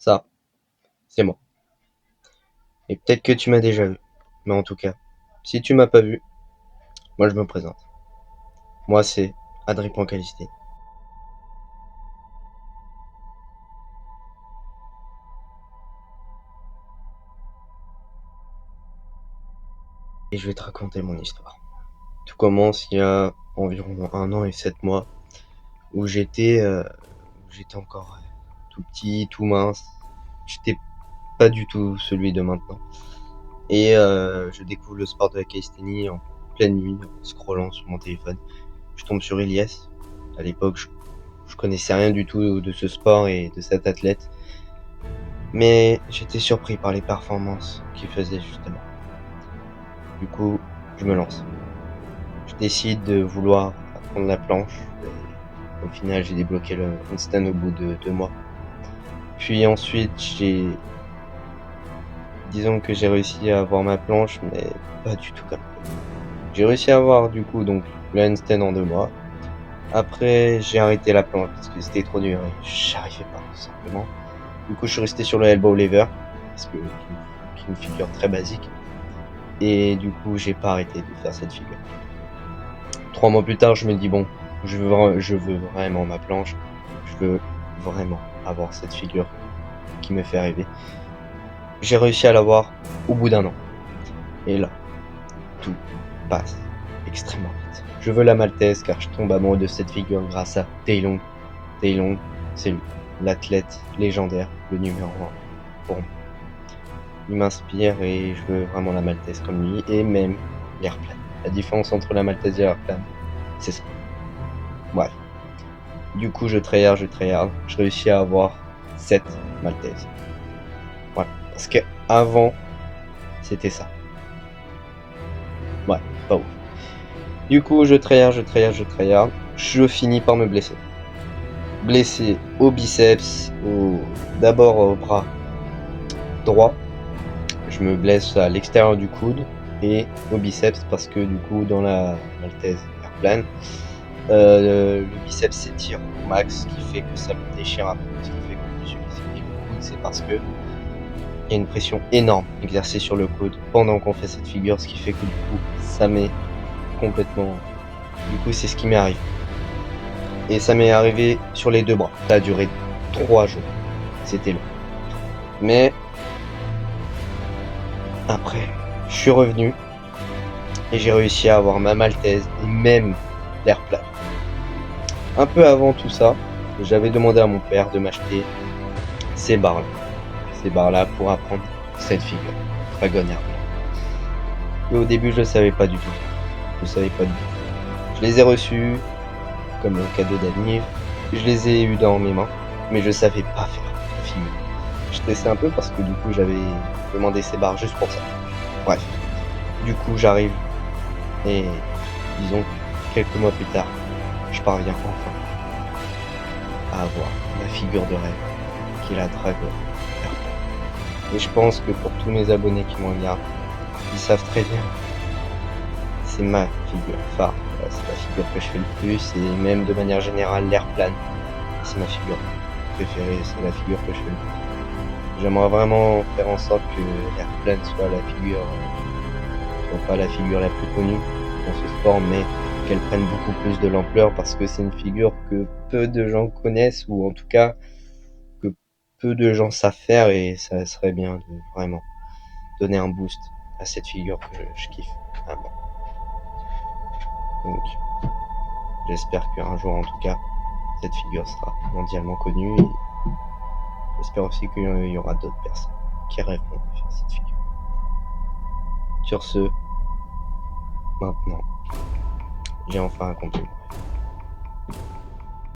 Ça, c'est moi. Et peut-être que tu m'as déjà vu. Mais en tout cas, si tu m'as pas vu, moi je me présente. Moi c'est Adrien Pancalisté. Et je vais te raconter mon histoire. Tout commence il y a environ 1 an et 7 mois où j'étais encore tout petit, tout mince. J'étais pas du tout celui de maintenant. Et je découvre le sport de la calisthénie en pleine nuit, en scrollant sur mon téléphone. Je tombe sur Ilyes. À l'époque, je connaissais rien du tout de ce sport et de cet athlète. Mais j'étais surpris par les performances qu'il faisait justement. Du coup, je me lance. Je décide de vouloir apprendre la planche. Et au final, j'ai débloqué le handstand au bout de 2 mois. Puis ensuite, disons que j'ai réussi à avoir ma planche, mais pas du tout comme ça. J'ai réussi à avoir du coup donc le handstand en 2 mois. Après, j'ai arrêté la planche parce que c'était trop dur et j'arrivais pas tout simplement. Du coup, je suis resté sur le elbow lever parce que c'est une figure très basique. Et du coup, j'ai pas arrêté de faire cette figure. 3 mois plus tard, je me dis bon, je veux vraiment ma planche. Je veux vraiment avoir cette figure qui me fait rêver. J'ai réussi à l'avoir au bout d'1 an. Et là, tout passe extrêmement vite. Je veux la maltaise car je tombe amoureux de cette figure grâce à Tae-Long. Tae-Long, c'est lui, l'athlète légendaire, le numéro 1 pour moi. Il m'inspire et je veux vraiment la maltaise comme lui et même l'airplane. La différence entre la maltaise et l'airplane, c'est ça. Bref. Du coup, je tryhard, je réussis à avoir 7 maltaises. Voilà. Parce que avant, c'était ça. Ouais, pas ouf. Du coup, je tryhard. Je finis par me blesser. Blessé au biceps, d'abord au bras droit. Je me blesse à l'extérieur du coude et au biceps parce que du coup, dans la maltaise airplane, le biceps s'étire au max, ce qui fait que ça me déchire un peu. Ce qui fait que je me suis blessé le coude, c'est parce que il y a une pression énorme exercée sur le coude pendant qu'on fait cette figure, ce qui fait que du coup, ça m'est complètement. Du coup, c'est ce qui m'est arrivé. Et ça m'est arrivé sur les 2 bras. Ça a duré 3 jours. C'était long. Mais après, je suis revenu et j'ai réussi à avoir ma maltaise et même l'airplane. Un peu avant tout ça, j'avais demandé à mon père de m'acheter ces barres-là pour apprendre cette figure, Dragon Airplane. Et au début, je ne savais pas du tout. Je les ai reçus comme un cadeau d'anniv. Je les ai eus dans mes mains, mais je savais pas faire la figure. Je stressais un peu parce que du coup, j'avais demandé ces barres juste pour ça. Bref, du coup, j'arrive et disons que quelques mois plus tard, je parviens enfin à avoir ma figure de rêve, qui est la Dragon Airplane. Et je pense que pour tous mes abonnés qui me regardent, ils savent très bien. C'est ma figure phare, c'est la figure que je fais le plus, et même de manière générale, l'airplane, c'est ma figure préférée, c'est la figure que je fais le plus. J'aimerais vraiment faire en sorte que l'airplane soit pas la figure la plus connue dans ce sport, mais qu'elle prenne beaucoup plus de l'ampleur parce que c'est une figure que peu de gens connaissent, ou en tout cas que peu de gens savent faire, et ça serait bien de vraiment donner un boost à cette figure que je kiffe vraiment. Donc j'espère qu'un jour en tout cas cette figure sera mondialement connue, et j'espère aussi qu'il y aura d'autres personnes qui rêveront de faire cette figure. Sur ce, maintenant, j'ai enfin accompli mon rêve.